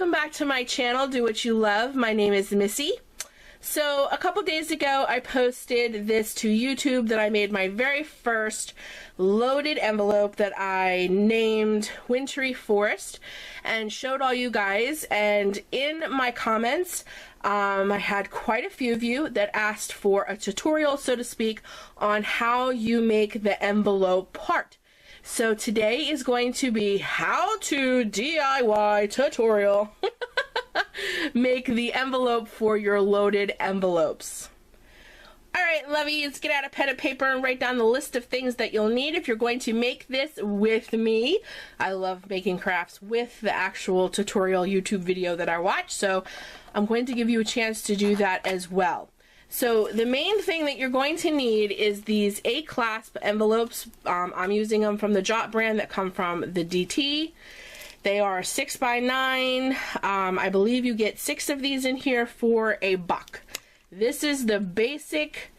welcome back to my channel, Do What You Love. My name is Missy. So a couple days ago I posted this to YouTube that I made my very first loaded envelope that I named Wintry Forest and showed all you guys, and in my comments I had quite a few of you that asked for a tutorial, so to speak, on how you make the envelope part. So today is going to be how to DIY tutorial. Make the envelope for your loaded envelopes. Alright, lovies, get out a pen and paper and write down the list of things that you'll need if you're going to make this with me. I love making crafts with the actual tutorial YouTube video that I watch, so I'm going to give you a chance to do that as well. So the main thing that you're going to need is these 8 clasp envelopes. I'm using them from the Jot brand that come from the DT. They are 6 by 9. I believe you get 6 of these in here for $1. This is the basic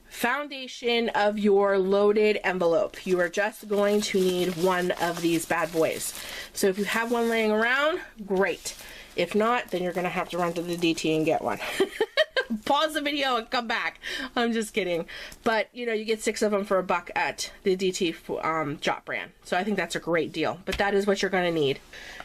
foundation of your loaded envelope. You are just going to need one of these bad boys. So if you have one laying around, great. If not, then you're going to have to run to the DT and get one. Pause the video and come back. I'm just kidding. But, you know, you get 6 of them for $1 at the DT Jot brand. So I think that's a great deal. But that is what you're going to need.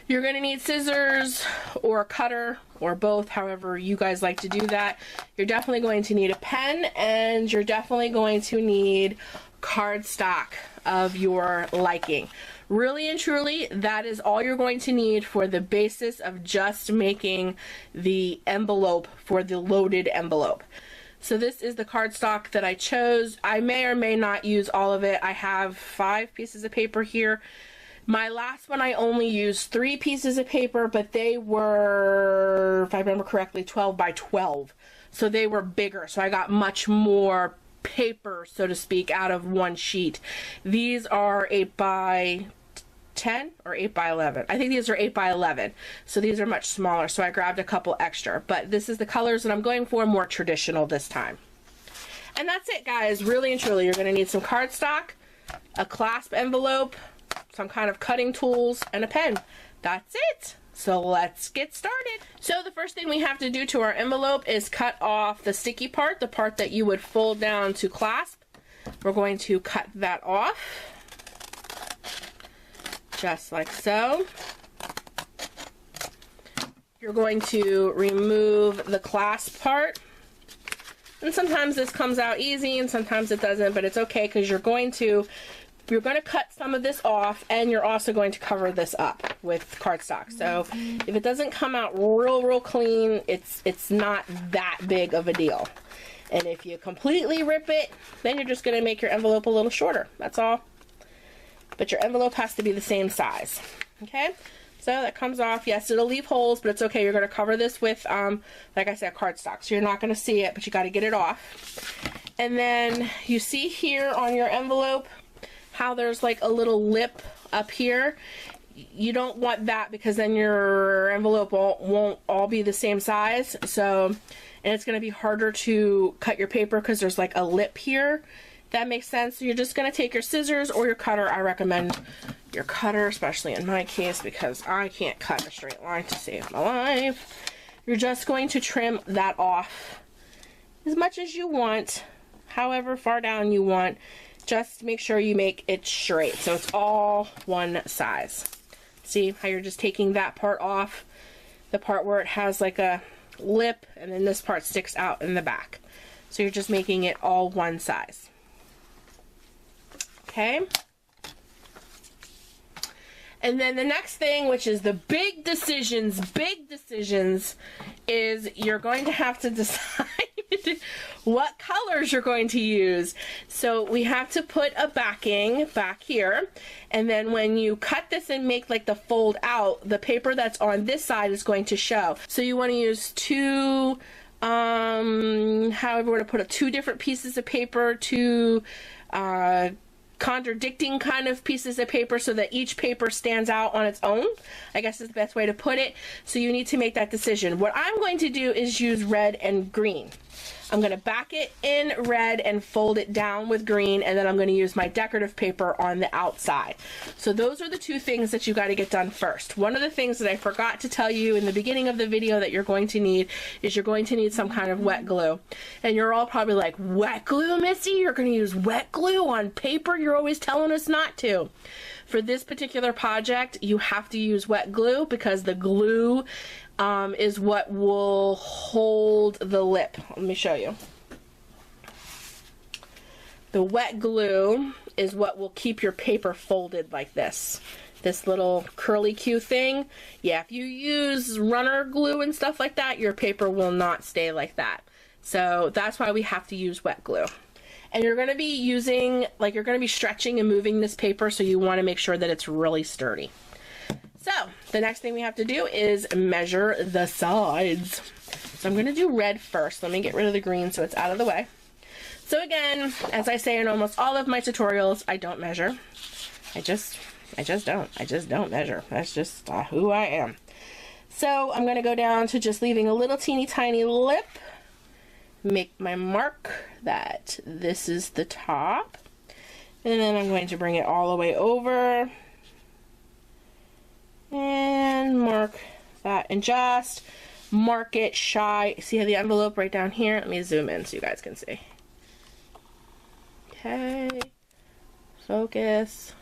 You're going to need scissors or a cutter or both, however you guys like to do that. You're definitely going to need a pen, and you're definitely going to need cardstock of your liking. Really and truly, that is all you're going to need for the basis of just making the envelope for the loaded envelope. So this is the cardstock that I chose. I may or may not use all of it. I have 5 pieces of paper here. My last one I only used 3 pieces of paper, but they were, if I remember correctly, 12 by 12. So they were bigger, so I got much more paper, so to speak, out of one sheet. These are 8 by 10 or 8 by 11. I think these are 8 by 11, so these are much smaller, so I grabbed a couple extra. But this is the colors that I'm going for, more traditional this time. And that's it, guys. Really and truly, you're going to need some cardstock, a clasp envelope, some kind of cutting tools, and a pen. That's it. So let's get started. So the first thing we have to do to our envelope is cut off the sticky part, the part that you would fold down to clasp. We're going to cut that off, just like so. You're going to remove the clasp part. And sometimes this comes out easy and sometimes it doesn't, but it's okay because you're going to cut some of this off, and you're also going to cover this up with cardstock. So if it doesn't come out real clean, it's not that big of a deal. And if you completely rip it, then you're just going to make your envelope a little shorter. That's all. But your envelope has to be the same size. Okay? So that comes off. Yes, it'll leave holes, but it's okay. You're going to cover this with, like I said, cardstock. So you're not going to see it, but you got to get it off. And then you see here on your envelope how there's like a little lip up here. You don't want that because then your envelope won't all be the same size. So, and it's going to be harder to cut your paper because there's like a lip here. That makes sense. So you're just going to take your scissors or your cutter. I recommend your cutter, especially in my case, because I can't cut a straight line to save my life. You're just going to trim that off as much as you want, however far down you want. Just make sure you make it straight so it's all one size. See how you're just taking that part off, the part where it has like a lip, and then this part sticks out in the back. So you're just making it all one size. Okay? And then the next thing, which is the big decisions, is you're going to have to decide what colors you're going to use. So we have to put a backing back here, and then when you cut this and make like the fold out, the paper that's on this side is going to show. So you want to use 2, however, we're going to put 2 different pieces of paper, 2 contradicting kind of pieces of paper so that each paper stands out on its own, I guess is the best way to put it. So you need to make that decision. What I'm going to do is use red and green. I'm going to back it in red and fold it down with green, and then I'm going to use my decorative paper on the outside. So those are the two things that you got to get done first. One of the things that I forgot to tell you in the beginning of the video that you're going to need is you're going to need some kind of wet glue. And you're all probably like, wet glue, Missy? You're going to use wet glue on paper? You're always telling us not to. For this particular project, you have to use wet glue because the glue is what will hold the lip. Let me show you. The wet glue is what will keep your paper folded like this. This little Curlicue thing. Yeah, if you use runner glue and stuff like that, your paper will not stay like that. So that's why we have to use wet glue. And you're going to be using, like, you're going to be stretching and moving this paper, so you want to make sure that it's really sturdy. So the next thing we have to do is measure the sides. So I'm going to do red first. Let me get rid of the green so it's out of the way. So again, as I say in almost all of my tutorials, I don't measure. I just don't measure. That's just who I am. So I'm going to go down to just leaving a little teeny tiny lip. Make my mark that this is the top. And then I'm going to bring it all the way over. And mark that, and just mark it shy. See how the envelope right down here? Let me zoom in so you guys can see. Okay. Focus.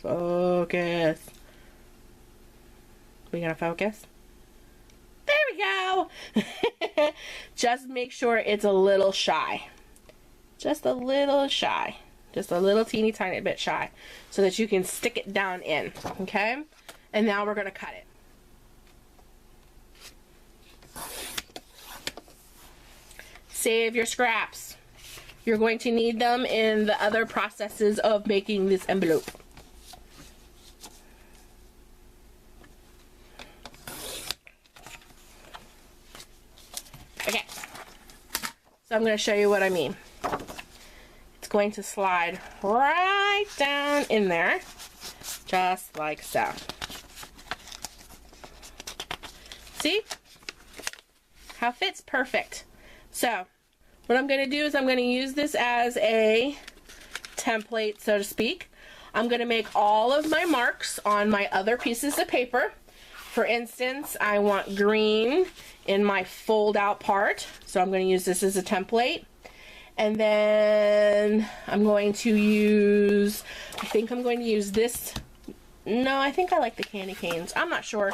Focus. We gonna focus? There we go. Just make sure it's a little shy. Just a little shy. Just a little teeny tiny bit shy. So that you can stick it down in. Okay? And now we're going to cut it. Save your scraps. You're going to need them in the other processes of making this envelope. Okay. So I'm going to show you what I mean. It's going to slide right down in there. Just like so. See? How it fits perfect. So, what I'm going to do is I'm going to use this as a template, so to speak. I'm going to make all of my marks on my other pieces of paper. For instance, I want green in my fold out part, so I'm going to use this as a template. And then I'm going to use, I think I'm going to use this. No, I think I like the candy canes. I'm not sure.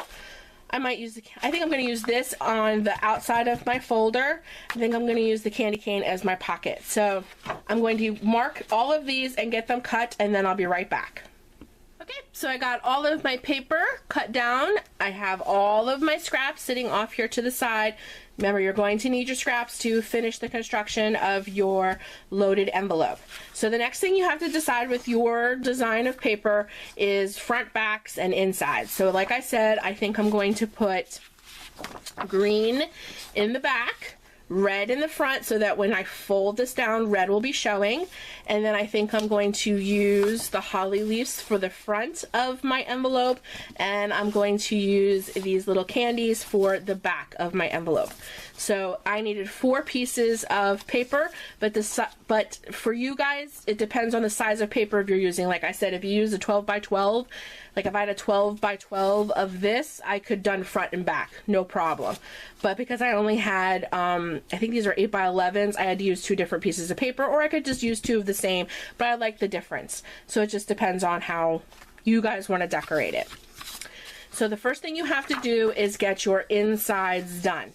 I think I'm going to use this on the outside of my folder. I think I'm going to use the candy cane as my pocket. So I'm going to mark all of these and get them cut, and then I'll be right back. Okay, so I got all of my paper cut down. I have all of my scraps sitting off here to the side. Remember, you're going to need your scraps to finish the construction of your loaded envelope. So the next thing you have to decide with your design of paper is front, backs, and insides. So like I said, I think I'm going to put green in the back, red in the front, so that when I fold this down, red will be showing. And then I think I'm going to use the holly leaves for the front of my envelope, and I'm going to use these little candies for the back of my envelope. So I needed 4 pieces of paper, but for you guys, it depends on the size of paper you're using. Like I said, if you use a 12 by 12, like if I had a 12 by 12 of this, I could done front and back, no problem. But because I only had, I think these are 8 by 11s, I had to use 2 different pieces of paper, or I could just use 2 of the same, but I like the difference. So it just depends on how you guys want to decorate it. So the first thing you have to do is get your insides done.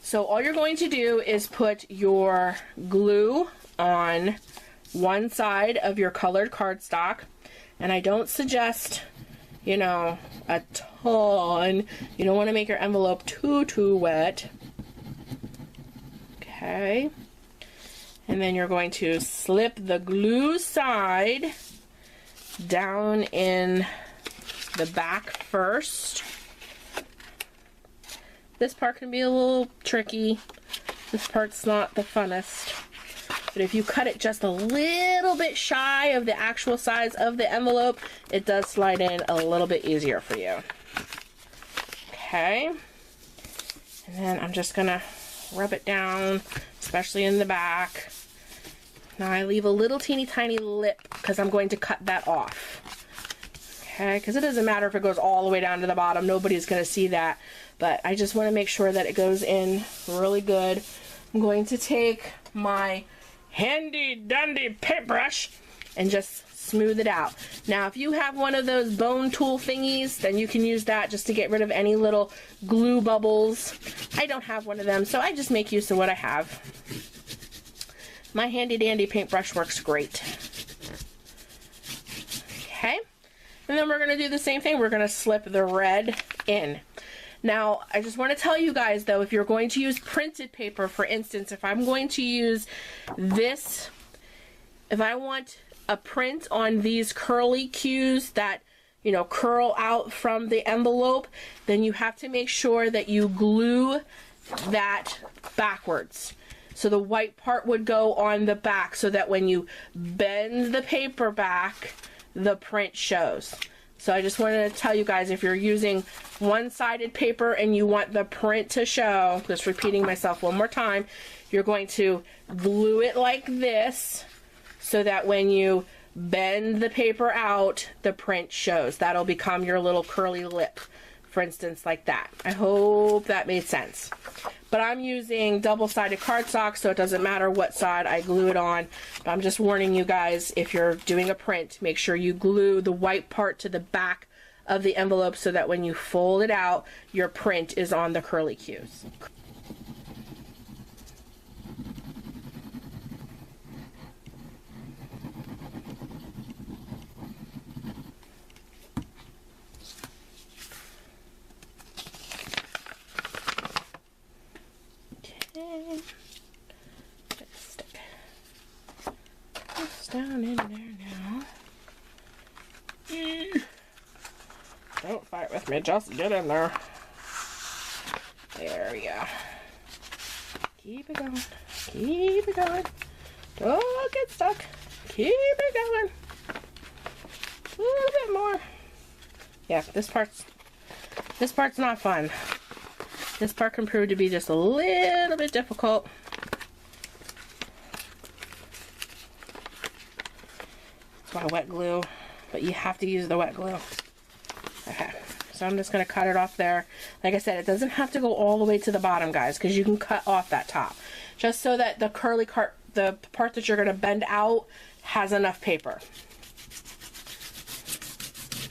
So all you're going to do is put your glue on one side of your colored cardstock, and I don't suggest, you know, a ton. You don't want to make your envelope too wet. Okay. And then you're going to slip the glue side down in the back first. This part can be a little tricky. This part's not the funnest. But if you cut it just a little bit shy of the actual size of the envelope, it does slide in a little bit easier for you. Okay. And then I'm just gonna rub it down especially in the back. Now I leave a little teeny tiny lip because I'm going to cut that off. Okay, because it doesn't matter if it goes all the way down to the bottom. Nobody's going to see that. But I just want to make sure that it goes in really good. I'm going to take my handy dandy paintbrush and just smooth it out. Now, if you have one of those bone tool thingies, then you can use that just to get rid of any little glue bubbles. I don't have one of them, so I just make use of what I have. My handy dandy paintbrush works great. Okay. And then we're going to do the same thing. We're going to slip the red in. Now, I just want to tell you guys, though, if you're going to use printed paper, for instance, if I'm going to use this, if I want a print on these curlicues that, you know, curl out from the envelope, then you have to make sure that you glue that backwards. So the white part would go on the back so that when you bend the paper back, the print shows. So I just wanted to tell you guys, if you're using one-sided paper and you want the print to show, just repeating myself one more time, you're going to glue it like this so that when you bend the paper out, the print shows. That'll become your little curly lip, for instance, like that. I hope that made sense. But I'm using double-sided cardstock, so it doesn't matter what side I glue it on. But I'm just warning you guys, if you're doing a print, make sure you glue the white part to the back of the envelope so that when you fold it out, your print is on the curlicues. Stick this down in there now. Don't fight with me, just get in there. There we go. Keep it going. Keep it going. Don't get stuck. Keep it going. A little bit more. Yeah, this part's not fun. This part can prove to be just a little bit difficult. That's why wet glue, but you have to use the wet glue. Okay, so I'm just going to cut it off there. Like I said, it doesn't have to go all the way to the bottom, guys, because you can cut off that top. Just so that the the part that you're going to bend out has enough paper.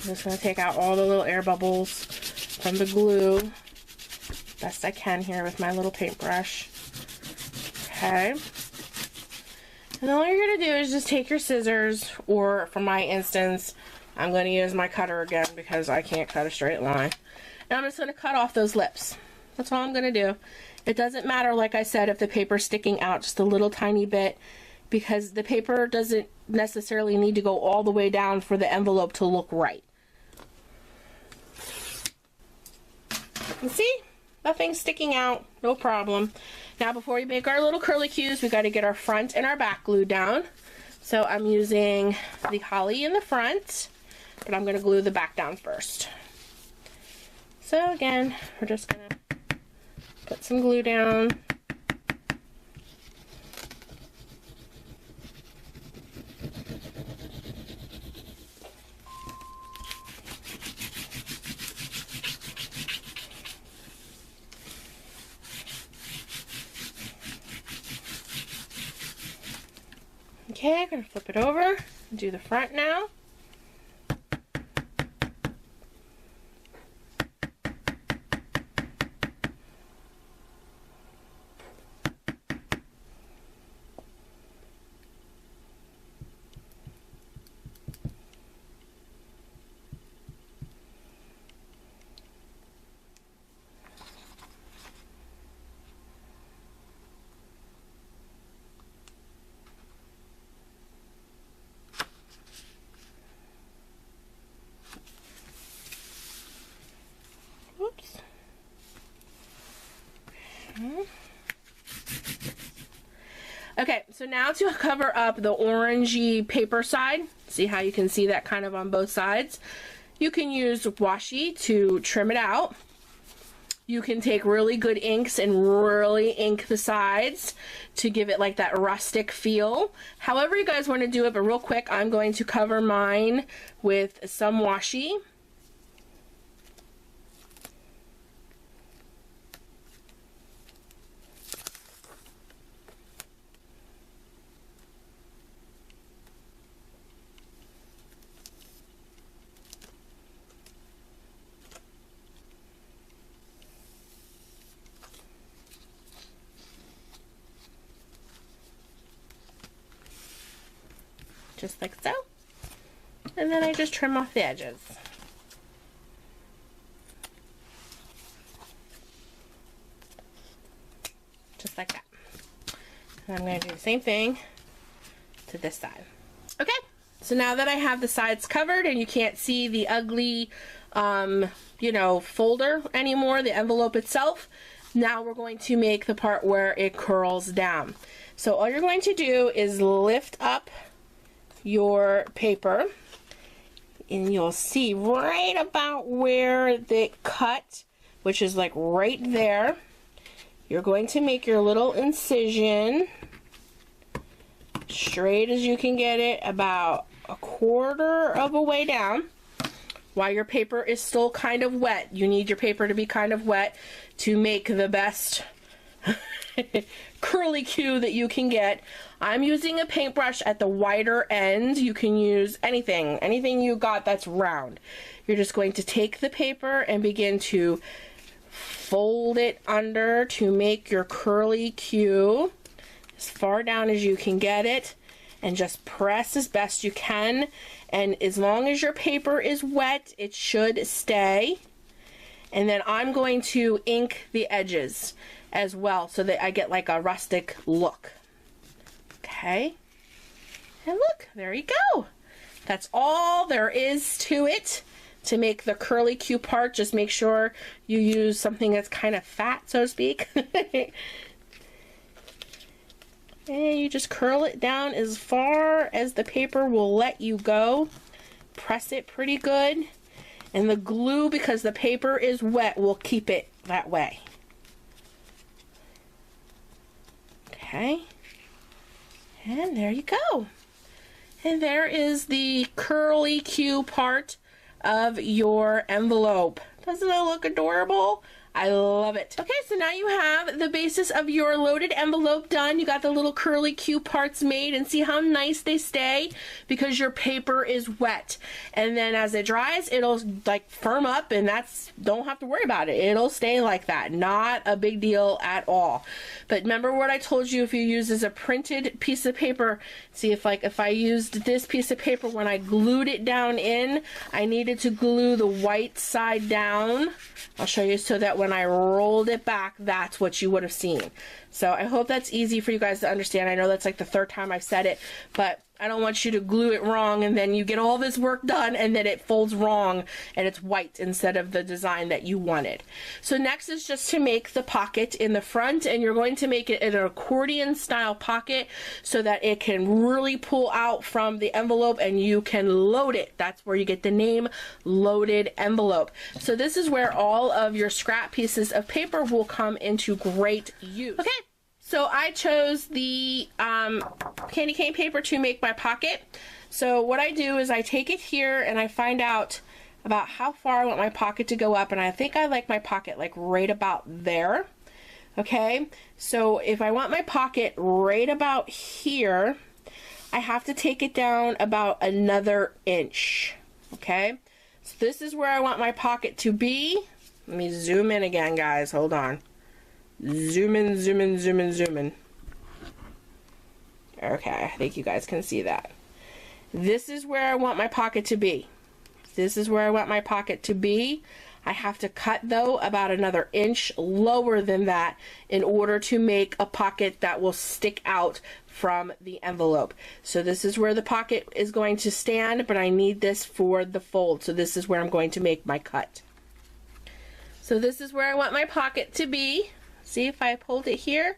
I'm just going to take out all the little air bubbles from the glue. Best I can here with my little paintbrush. Okay. And all you're going to do is just take your scissors, or for my instance, I'm going to use my cutter again because I can't cut a straight line. And I'm just going to cut off those lips. That's all I'm going to do. It doesn't matter, like I said, if the paper's sticking out just a little tiny bit, because the paper doesn't necessarily need to go all the way down for the envelope to look right. You see? Nothing's sticking out, no problem. Now before we make our little curlicues, we got to get our front and our back glued down. So I'm using the holly in the front, but I'm going to glue the back down first. So again, we're just going to put some glue down. Okay, I'm going to flip it over and do the front now. Whoops. Okay, so now to cover up the orangey paper side, see how you can see that kind of on both sides? You can use washi to trim it out. You can take really good inks and really ink the sides to give it like that rustic feel. However you guys want to do it, but real quick, I'm going to cover mine with some washi. Just like so. And then I just trim off the edges. Just like that. And I'm going to do the same thing to this side. Okay, so now that I have the sides covered and you can't see the ugly, you know, folder anymore, the envelope itself, now we're going to make the part where it curls down. So all you're going to do is lift up your paper and you'll see right about where the cut, which is like right there, you're going to make your little incision straight as you can get it, about a quarter of a way down while your paper is still kind of wet. You need your paper to be kind of wet to make the best curlicue that you can get. I'm using a paintbrush at the wider end. You can use anything you got that's round. You're just going to take the paper and begin to fold it under to make your curlicue as far down as you can get it, and just press as best you can. And as long as your paper is wet, it should stay. And then I'm going to ink the edges as well so that I get like a rustic look. Okay, and look, there you go. That's all there is to it to make the curlicue part. Just make sure you use something that's kind of fat, so to speak. And you just curl it down as far as the paper will let you go. Press it pretty good. And the glue, because the paper is wet, will keep it that way. Okay. And there you go. And there is the curlicue part of your envelope. Doesn't it look adorable? I love it. Okay, so now you have the basis of your loaded envelope done. You got the little curlicue parts made, and see how nice they stay because your paper is wet. And then as it dries, it'll like firm up, and don't have to worry about it. It'll stay like that. Not a big deal at all. But remember what I told you, if you use as a printed piece of paper, see if I used this piece of paper when I glued it down in, I needed to glue the white side down. I'll show you so that when I rolled it back, that's what you would have seen. So I hope that's easy for you guys to understand. I know that's like the third time I've said it, but I don't want you to glue it wrong and then you get all this work done and then it folds wrong and it's white instead of the design that you wanted. So next is just to make the pocket in the front, and you're going to make it an accordion style pocket so that it can really pull out from the envelope and you can load it. That's where you get the name loaded envelope. So this is where all of your scrap pieces of paper will come into great use. Okay. So I chose the candy cane paper to make my pocket. So what I do is I take it here and I find out about how far I want my pocket to go up, and I think I like my pocket like right about there. Okay, so if I want my pocket right about here, I have to take it down about another inch. Okay, so this is where I want my pocket to be. Let me zoom in again, guys. Hold on. Zoom in, zoom in, zoom in, zoom in. Okay, I think you guys can see that. This is where I want my pocket to be. This is where I want my pocket to be. I have to cut, though, about another inch lower than that in order to make a pocket that will stick out from the envelope. So this is where the pocket is going to stand, but I need this for the fold. So this is where I'm going to make my cut. So this is where I want my pocket to be. See, if I hold it here,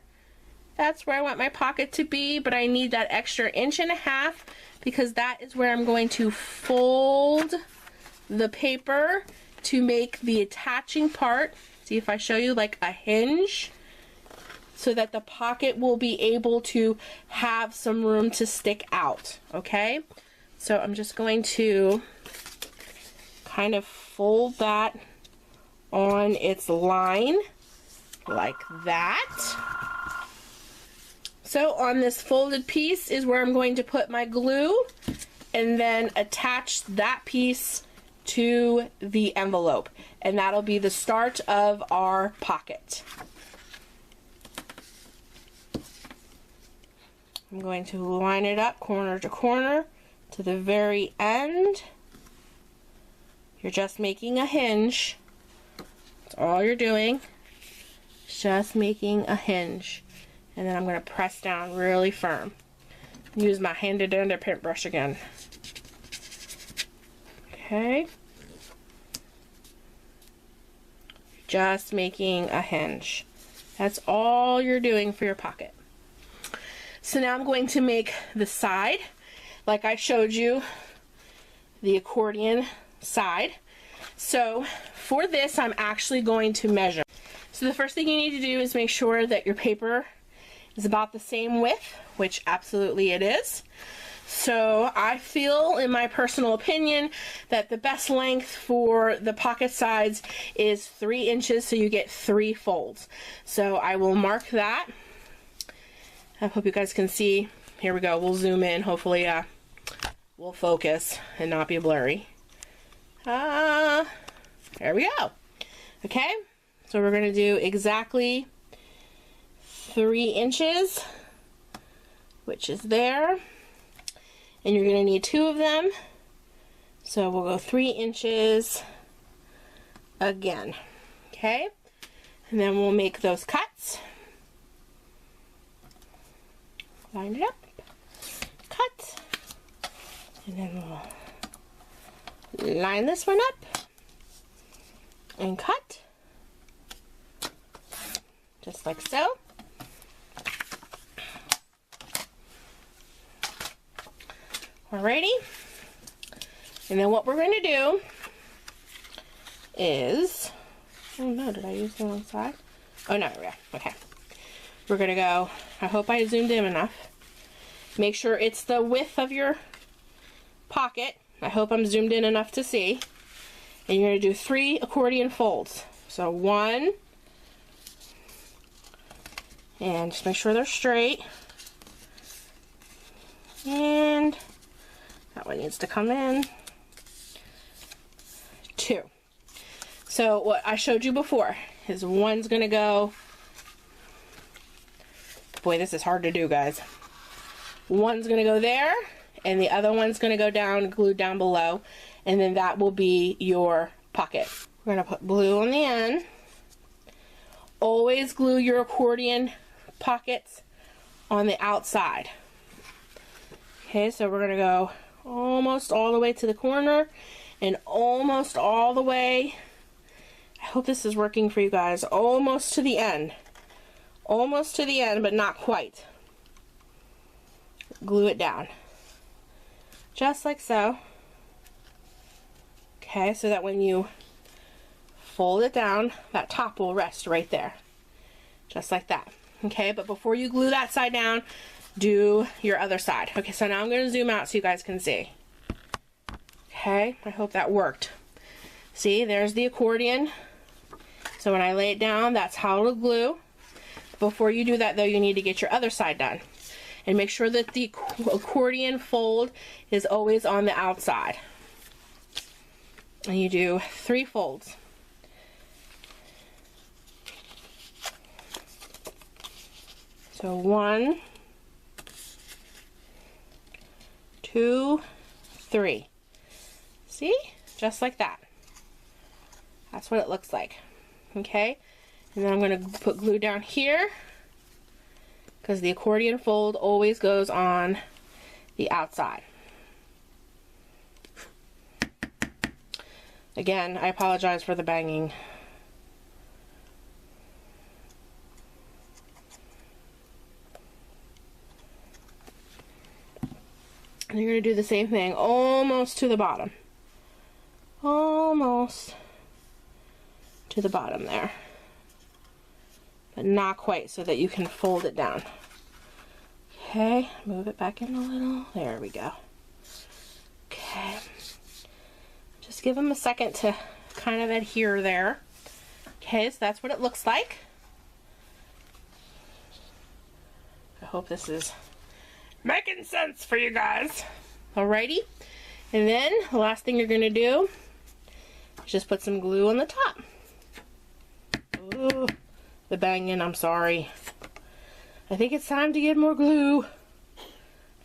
that's where I want my pocket to be, but I need that extra 1.5 inches because that is where I'm going to fold the paper to make the attaching part See if I show you like a hinge so that the pocket will be able to have some room to stick out, okay? So I'm just going to kind of fold that on its line like that. So on this folded piece is where I'm going to put my glue and then attach that piece to the envelope, and that'll be the start of our pocket. I'm going to line it up corner to corner to the very end. You're just making a hinge. That's all you're doing. Just making a hinge. And then I'm going to press down really firm. Use my handy-dandy paintbrush again. Okay. Just making a hinge. That's all you're doing for your pocket. So now I'm going to make the side, like I showed you, the accordion side. So for this, I'm actually going to measure. So the first thing you need to do is make sure that your paper is about the same width, which absolutely it is. So I feel, in my personal opinion, that the best length for the pocket sides is 3 inches, so you get 3 folds. So I will mark that. I hope you guys can see. Here we go. We'll zoom in. Hopefully we'll focus and not be blurry. There we go. Okay, so we're going to do exactly 3 inches, which is there. And you're going to need 2 of them. So we'll go 3 inches again. Okay, and then we'll make those cuts. Line it up, cut, and then we'll line this one up and cut, just like so. Alrighty, and then what we're going to do is, oh no, did I use the wrong side? Oh no, yeah, okay. We're going to go, I hope I zoomed in enough. Make sure it's the width of your pocket. I hope I'm zoomed in enough to see. And you're going to do 3 accordion folds. So 1, and just make sure they're straight. And that one needs to come in. 2. So what I showed you before is one's going to go, boy, this is hard to do, guys. One's going to go there, and the other one's going to go down, glued down below, and then that will be your pocket. We're going to put glue on the end. Always glue your accordion pockets on the outside. Okay, so we're going to go almost all the way to the corner and almost all the way, I hope this is working for you guys, almost to the end. Almost to the end, but not quite. Glue it down. Just like so. Okay, so that when you fold it down, that top will rest right there. Just like that. Okay, but before you glue that side down, do your other side. Okay, so now I'm going to zoom out so you guys can see. Okay, I hope that worked. See, there's the accordion. So when I lay it down, that's how it'll glue. Before you do that, though, you need to get your other side done. And make sure that the accordion fold is always on the outside. And you do 3 folds. So 1, 2, 3. See? Just like that. That's what it looks like. Okay? And then I'm going to put glue down here, because the accordion fold always goes on the outside. Again, I apologize for the banging. And you're going to do the same thing almost to the bottom. Almost to the bottom there. but not quite, so that you can fold it down. Okay, move it back in a little. There we go. Okay. Just give them a second to kind of adhere there. Okay, so that's what it looks like. I hope this is making sense for you guys. Alrighty. And then the last thing you're going to do is just put some glue on the top. Ooh, the banging, I'm sorry. I think it's time to get more glue.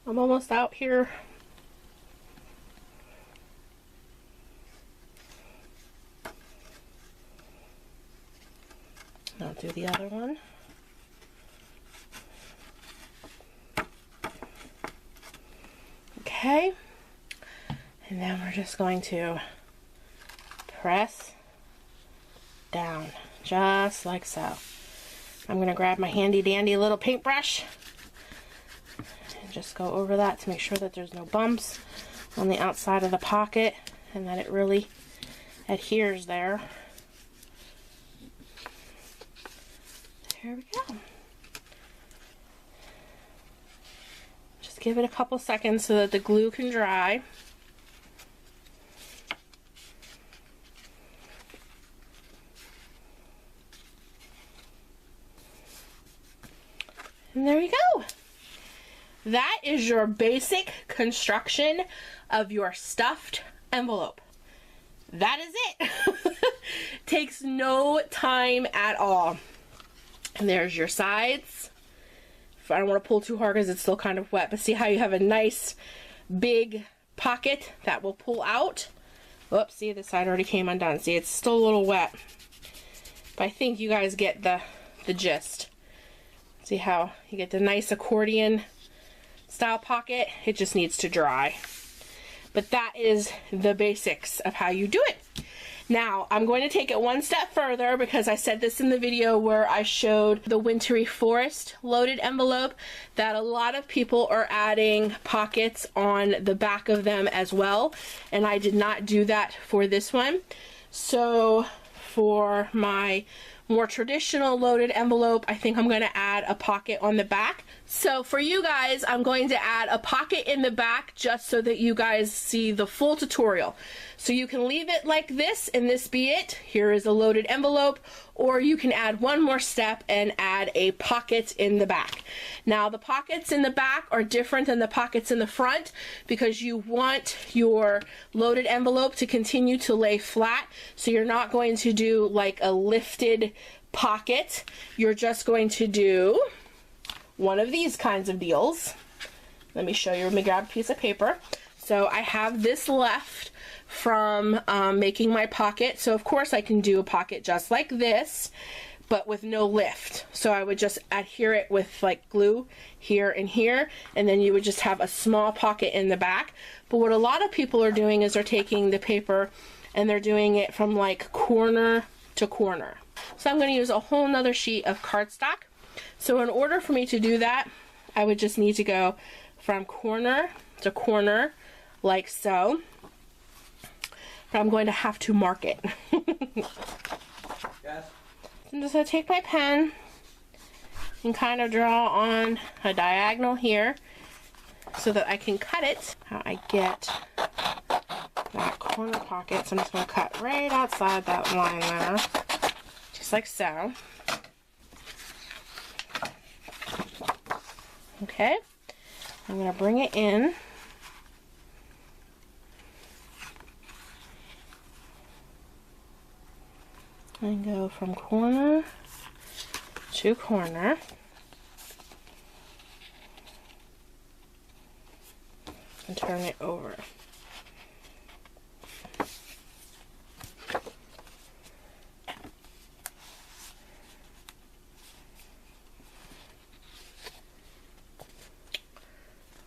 I'm almost out here. I'll do the other one. Okay. And then we're just going to press down, just like so. I'm going to grab my handy dandy little paintbrush and just go over that to make sure that there's no bumps on the outside of the pocket and that it really adheres there. There we go. Just give it a couple seconds so that the glue can dry. And there you go. That is your basic construction of your stuffed envelope. That is it. Takes no time at all. And there's your sides. I don't want to pull too hard because it's still kind of wet, but see how you have a nice big pocket that will pull out. Oops, see, this side already came undone. See, it's still a little wet, but I think you guys get the gist. See how you get the nice accordion style pocket? It just needs to dry. But that is the basics of how you do it. Now, I'm going to take it one step further because I said this in the video where I showed the Wintry Forest loaded envelope, that a lot of people are adding pockets on the back of them as well, and I did not do that for this one. So for my more traditional loaded envelope, I think I'm going to add a pocket on the back. So for you guys, I'm going to add a pocket in the back just so that you guys see the full tutorial. So you can leave it like this and this be it. Here is a loaded envelope, or you can add one more step and add a pocket in the back. Now the pockets in the back are different than the pockets in the front because you want your loaded envelope to continue to lay flat. So you're not going to do like a lifted pocket. You're just going to do one of these kinds of deals. Let me show you. Let me grab a piece of paper. So I have this left from making my pocket. So of course I can do a pocket just like this, but with no lift. So I would just adhere it with like glue here and here, and then you would just have a small pocket in the back. But what a lot of people are doing is they're taking the paper and they're doing it from like corner to corner. So I'm going to use a whole nother sheet of cardstock. So in order for me to do that, I would just need to go from corner to corner like so. But I'm going to have to mark it. Yes. I'm just going to take my pen and kind of draw on a diagonal here so that I can cut it. How I get that corner pocket. So I'm just going to cut right outside that line there, just like so. Okay, I'm going to bring it in. And go from corner to corner. And turn it over.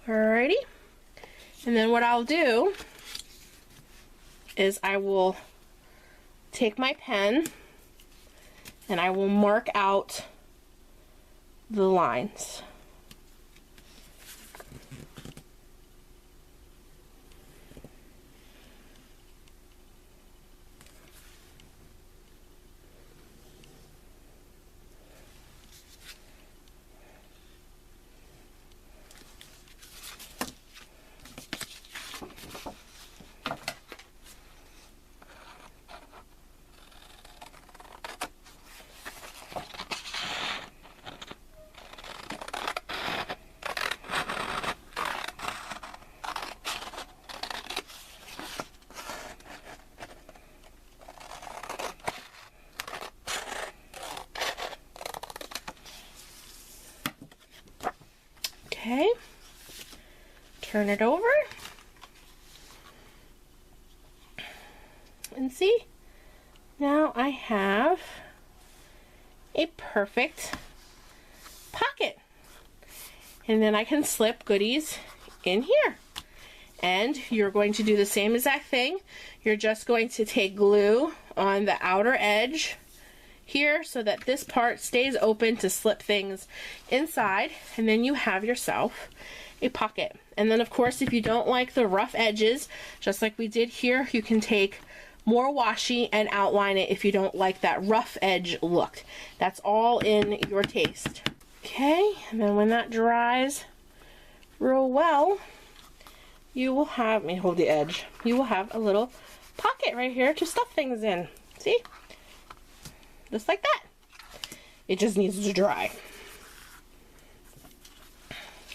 Alrighty. And then what I'll do is I will take my pen and I will mark out the lines. turn it over. And see, now I have a perfect pocket. And then I can slip goodies in here. And you're going to do the same exact thing. You're just going to take glue on the outer edge here so that this part stays open to slip things inside, and then you have yourself a pocket. And then of course, if you don't like the rough edges, just like we did here, you can take more washi and outline it if you don't like that rough edge look. That's all in your taste. Okay, and then when that dries real well, you will have, let me hold the edge, you will have a little pocket right here to stuff things in. See? Just like that. It just needs to dry.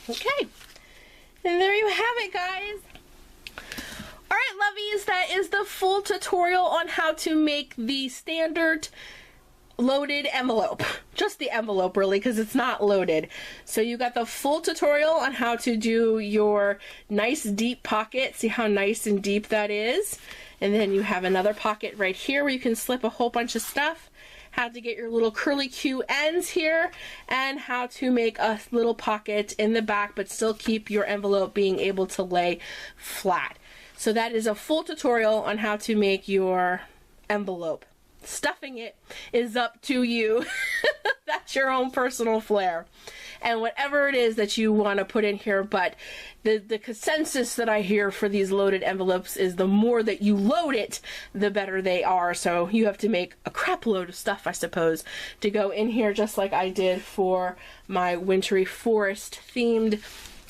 Okay. And there you have it, guys. Alright, lovies, that is the full tutorial on how to make the standard loaded envelope. Just the envelope, really, because it's not loaded. So you got the full tutorial on how to do your nice deep pocket. See how nice and deep that is? And then you have another pocket right here where you can slip a whole bunch of stuff. How to get your little curlicue ends here, and how to make a little pocket in the back but still keep your envelope being able to lay flat. So that is a full tutorial on how to make your envelope. Stuffing it is up to you. That's your own personal flair. And whatever it is that you want to put in here, but the consensus that I hear for these loaded envelopes is the more that you load it, the better they are. So you have to make a crap load of stuff, I suppose, to go in here, just like I did for my wintry forest themed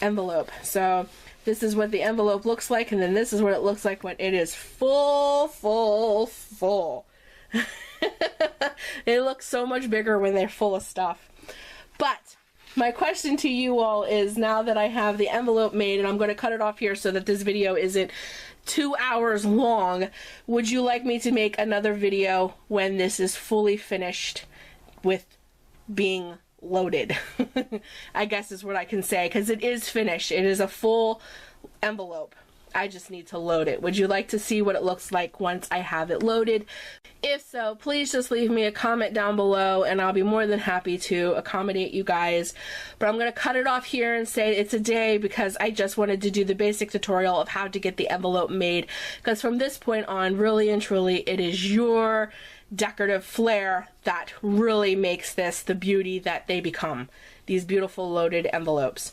envelope. So this is what the envelope looks like, and then this is what it looks like when it is full. They look so much bigger when they're full of stuff. But my question to you all is, now that I have the envelope made, and I'm going to cut it off here so that this video isn't 2 hours long, would you like me to make another video when this is fully finished with being loaded? I guess is what I can say, because it is finished. It is a full envelope. I just need to load it. Would you like to see what it looks like once I have it loaded? If so, please just leave me a comment down below and I'll be more than happy to accommodate you guys. But I'm going to cut it off here and say it's a day, because I just wanted to do the basic tutorial of how to get the envelope made. Because from this point on, really and truly, it is your decorative flair that really makes this the beauty that they become. These beautiful loaded envelopes.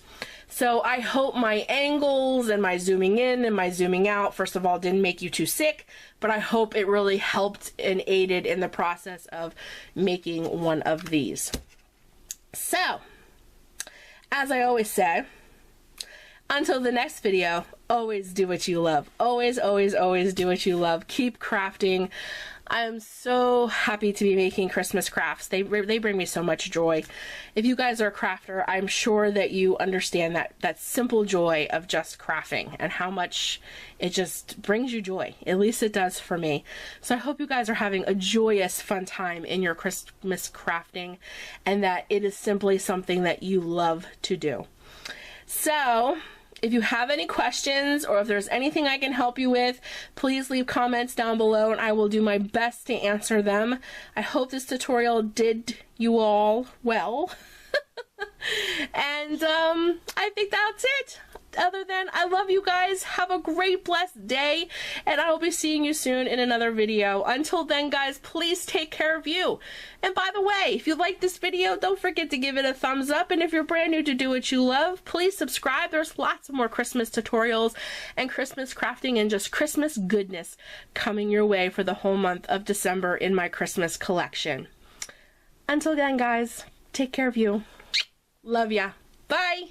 So I hope my angles and my zooming in and my zooming out, first of all, didn't make you too sick, but I hope it really helped and aided in the process of making one of these. So, as I always say, until the next video, always do what you love. Always, always, always do what you love. Keep crafting. I'm so happy to be making Christmas crafts. They bring me so much joy. If you guys are a crafter, I'm sure that you understand that simple joy of just crafting and how much it just brings you joy. At least it does for me. So I hope you guys are having a joyous, fun time in your Christmas crafting, and that it is simply something that you love to do. So, if you have any questions, or if there's anything I can help you with, please leave comments down below and I will do my best to answer them. I hope this tutorial did you all well. And I think that's it. Other than, I love you guys. Have a great, blessed day, and I will be seeing you soon in another video. Until then, guys, please take care of you. And by the way, if you like this video, don't forget to give it a thumbs up. And if you're brand new to Do What You Love, please subscribe. There's lots of more Christmas tutorials and Christmas crafting and just Christmas goodness coming your way for the whole month of December in my Christmas collection. Until then, guys, take care of you. Love ya. Bye.